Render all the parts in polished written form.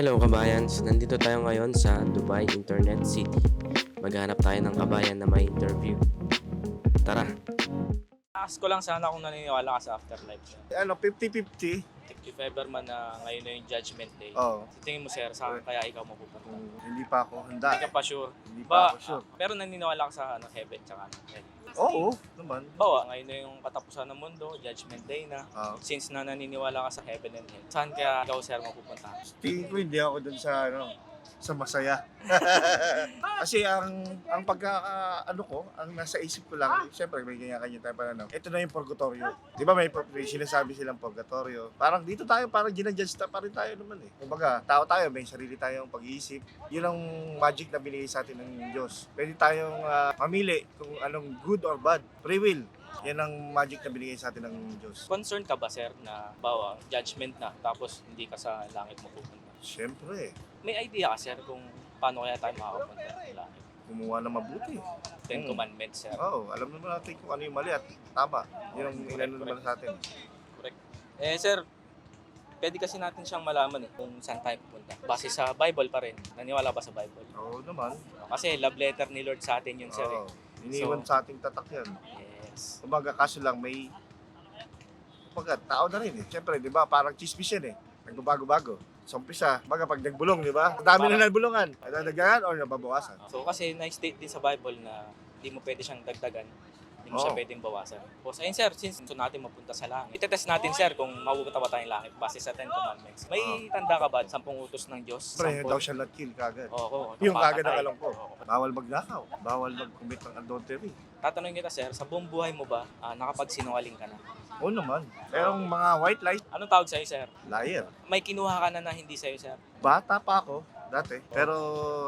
Hello kabayans, nandito tayo ngayon sa Dubai Internet City. Maghanap tayo ng kabayan na may interview. Tara! Ask ko lang sana kung naniniwala ka sa afterlife. Sir. 50-50. If ever man na ngayon na yung judgment day, Oo. sa tingin mo sir, saan kaya ikaw mapupunta? Hindi pa ako handa. Hindi ka pa sure. Hindi pa ako sure. Pero naniniwala ka sa heaven tsaka hell. Oo, naman. Bawa, ngayon na yung katapusan ng mundo, judgment day na. Oo. Since na naniniwala ka sa heaven and hell, saan kaya ikaw sir mapupunta? Tingin ko hindi ako dun sa sa masaya. Kasi ang ang nasa isip ko lang, siyempre may kanya-kanya tayo pa ito na yung purgatorio. Di ba may sinasabi silang purgatorio? Parang dito tayo, parang ginadjudge pa rin tayo naman eh. Kumbaga, tao tayo, may sarili tayong pag-iisip. Yun ang magic na binigay sa atin ng Diyos. Pwede tayong mamili kung anong good or bad. Free will. Yan ang magic na binigay sa atin ng Diyos. Concerned ka ba sir na bawa, judgment na tapos hindi ka sa langit mapupunta? Siyempre, May idea ka sir kung paano kaya tayo makakapunta sa langit? kumuha na mabuti. Ten Commandments sir. Oo, alam naman natin kung ano yung mali at tama. Yun ang inano naman sa atin. Correct. Sir, pwede kasi natin siyang malaman kung saan tayo pupunta. Base sa Bible pa rin. Naniwala ba sa Bible? Oo naman. Kasi love letter ni Lord sa atin yun, sir. Oo. Iniwan sa ating tatak yan. Yes. Kumbaga, kaso lang may... Kumbaga, tao na rin eh. Siyempre, di ba, parang chismis yan eh. Nagbabago-bago. Sa umpisa, baga pag nagbulong, di ba? Dami na nagbulungan. Nadagdagan o nababawasan. So kasi na-state din sa Bible na hindi mo pwede siyang dagdagan. Hindi mo siya pwedeng bawasan. So ayun sir, since gusto natin mapunta sa langit, itetest natin sir kung mapupunta ba tayong langit base sa Ten Commandments. May tanda ka ba? 10 utos ng Diyos? Siyempre, thou shall not kill kagad. Oo. Yung kagad ang alam ko. Oo. Bawal magnakaw. Bawal mag-commit ng adultery. Tatanungin kita sir, sa buong buhay mo ba nakapagsinungaling ka na? Oo naman. Pero mga white light, Anong tawag sa'yo sir? liar. May kinuha ka na hindi sa'yo sir? Bata pa ako dati. Pero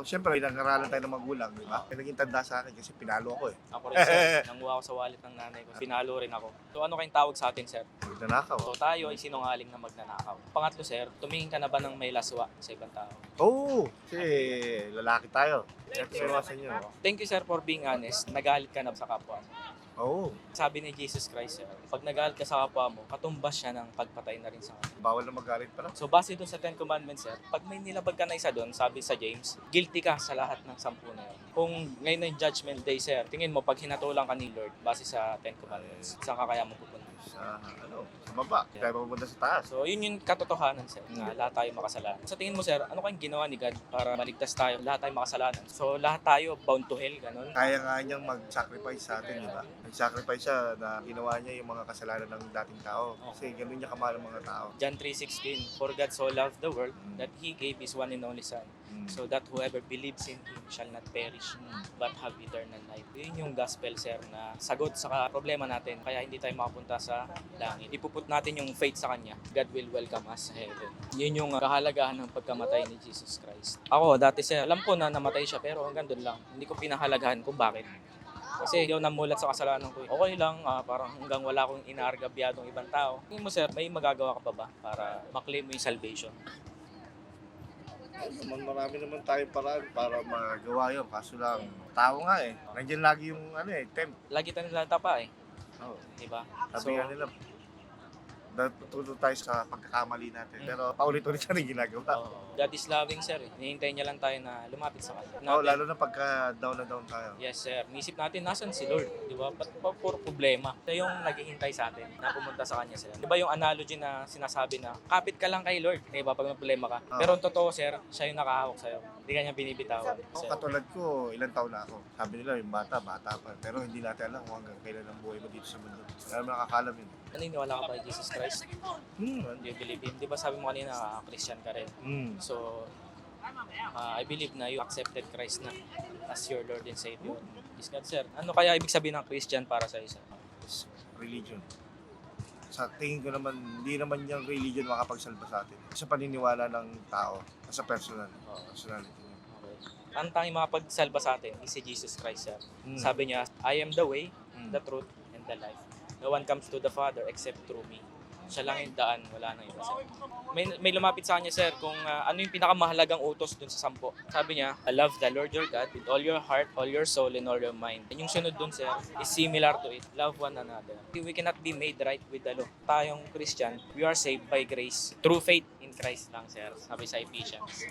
siyempre, pinag-aralan tayo ng magulang, di ba? Naging tanda sa akin kasi pinalo ako eh. Ako rin sir, nanguha ako sa wallet ng nanay ko. Pinalo rin ako. So ano kayong tawag sa atin sir? Magnanakaw. So tayo ay sinungaling na magnanakaw. Pangatlo sir, tumingin ka na ba ng may laswa sa ibang tao? Oo, kasi lalaki tayo. Kaya iwasan nyo. Thank you sir for being honest. Nagalit ka na sa kapwa mo. Oo, Sabi ni Jesus Christ sir, pag nagalit ka sa kapwa mo, katumbas siya ng pagpatay na rin sa kanya. bawal na magalit pala. So base dun sa Ten Commandments sir, pag may nilabag ka na isa dun, sabi sa James, guilty ka sa lahat ng 10 na yun. Kung ngayon na yung judgment day sir, tingin mo pag hinatulang ka ni Lord, base sa Ten Commandments, saan ka kaya mapupunta? Sa baba. Tayo pupunta sa taas. So, yun yung katotohanan, sir, na lahat tayo makasalanan. Sa tingin mo, sir, ano kayang ginawa ni God para maligtas tayo? Lahat tayo makasalanan. So, lahat tayo bound to hell, ganun. Kaya nga niyang mag-sacrifice sa atin, di ba? Nag-sacrifice siya na ginawa niya yung mga kasalanan ng dating tao. Kasi ganun niya kamahal ang mga tao. John 3:16, For God so loved the world that He gave His one and only Son, so that whoever believes in Him shall not perish, but have eternal life. Yun yung gospel, sir, na sagot sa problema natin. Kaya hindi tayo makapunta sa langit. Ipuput natin yung faith sa Kanya. God will welcome us sa heaven. Yun yung kahalagahan ng pagkamatay ni Jesus Christ. Ako, dati sir, alam ko na namatay siya, pero hanggang doon lang. Hindi ko pinahalagahan kung bakit. Kasi hindi ako namulat sa kasalanan ko. Okay lang, parang hanggang wala akong inaargabyadong ibang tao. Tingin mo sir, may magagawa ka pa ba para maklaim mo yung salvation? Marami naman tayong paraan para magawa yun. Kaso lang, tao nga eh. Nandiyan lagi yung temp. Lagi tayo nilalata pa eh. Oo. Diba? Sabi nga nila, natuto tayo sa pagkakamali natin. Pero paulit-ulit siya rin ginagawa. God is loving, sir. Hinihintay niya lang tayo na lumapit sa Kanya. Oo, lalo na pagka down na down tayo. Yes, sir. Nisip natin, nasan si Lord? Di ba? Ba't pa puro problema? Siya yung naghihintay sa atin na pumunta sa Kanya, sir. Di ba yung analogy na sinasabi na, kapit ka lang kay Lord. Di ba? Pag may problema ka. Pero ang totoo, sir, siya yung nakahawak sa'yo. Hindi ka niya binibitawan. Ako, Sir. katulad ko, ilang taon na ako. Sabi nila, yung bata pa. Pero hindi natin alam kung hanggang kailan ang buhay mo dito sa mundo. Alam mo, nakakalam yun. Naniniwala ka ba kay Jesus Christ? Do you believe Him? Di ba sabi mo kanina, Christian ka rin? So, I believe na you accepted Christ na as your Lord and Savior. Is God, sir. Ano kaya ibig sabihin ng Christian para sa isa? Is religion. Sa tingin ko naman, hindi naman yung religion makapagsalba sa atin. Sa paniniwala ng tao, sa personality niya. Okay. Ang tanging makapagsalba sa atin is si Jesus Christ, sir. Mm. Sabi niya, I am the way, the truth, and the life. No one comes to the Father except through me. Siya lang yung daan, wala nang iba, sir. May lumapit sa kanya, sir, kung ano yung pinakamahalagang utos dun sa 10. Sabi niya, love the Lord your God with all your heart, all your soul, and all your mind. And yung sunod dun, sir, is similar to it. Love one another. We cannot be made right with the law. Tayong Christian, we are saved by grace through faith in Christ lang, sir. Sabi sa Ephesians.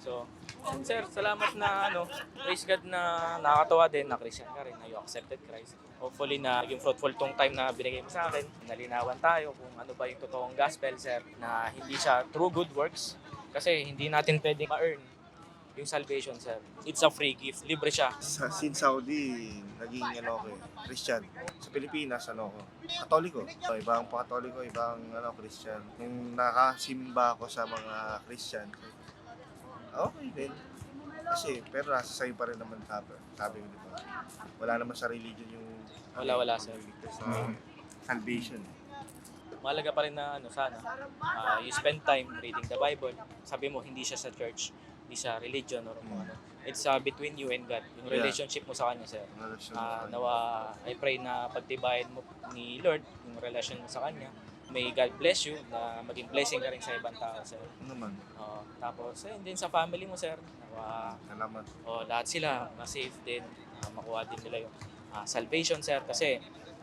So, yun, sir, salamat na praise God na nakakatawa din na Christian ka rin, na you accepted Christ. Hopefully na naging fruitful tong time na binigay mo sa akin. Nalinawan tayo kung ano ba yung totoong gospel, sir, na hindi siya through good works. Kasi hindi natin pwedeng ma-earn yung salvation, sir. It's a free gift. Libre siya. Sin Saudi, naging Christian. Sa Pilipinas, Katoliko. Ibang pa-Katoliko, ibang Christian. Nung nakasimba ako sa mga Christian, okay din. Kasi, pero nasa sa'yo pa rin naman sabi ko, di ba? Wala naman sa religion yung Wala, sir. Salvation. Mahalaga pa rin na sana you spend time reading the Bible. Sabi mo, hindi siya sa church, hindi siya religion or ano. It's between you and God. Yung relationship mo sa Kanya, sir. Nawa, I pray na pagtibayan mo ni Lord yung relasyon mo sa Kanya. May God bless you na maging blessing ka rin sa ibang tao, sir. Naman. Tapos, din sa family mo, sir. Nawa, Salamat. lahat sila ma-save din. Makuha din nila yung salvation, sir. Kasi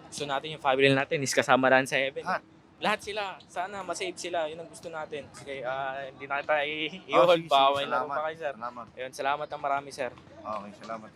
gusto natin yung family natin is kasama rin sa heaven. Lahat sila. Sana ma-save sila. Yun ang gusto natin. Okay, hindi na tayo i-hold. Bawal na pa kayo, sir. Salamat. Ayun, salamat ng marami, sir. Okay, salamat.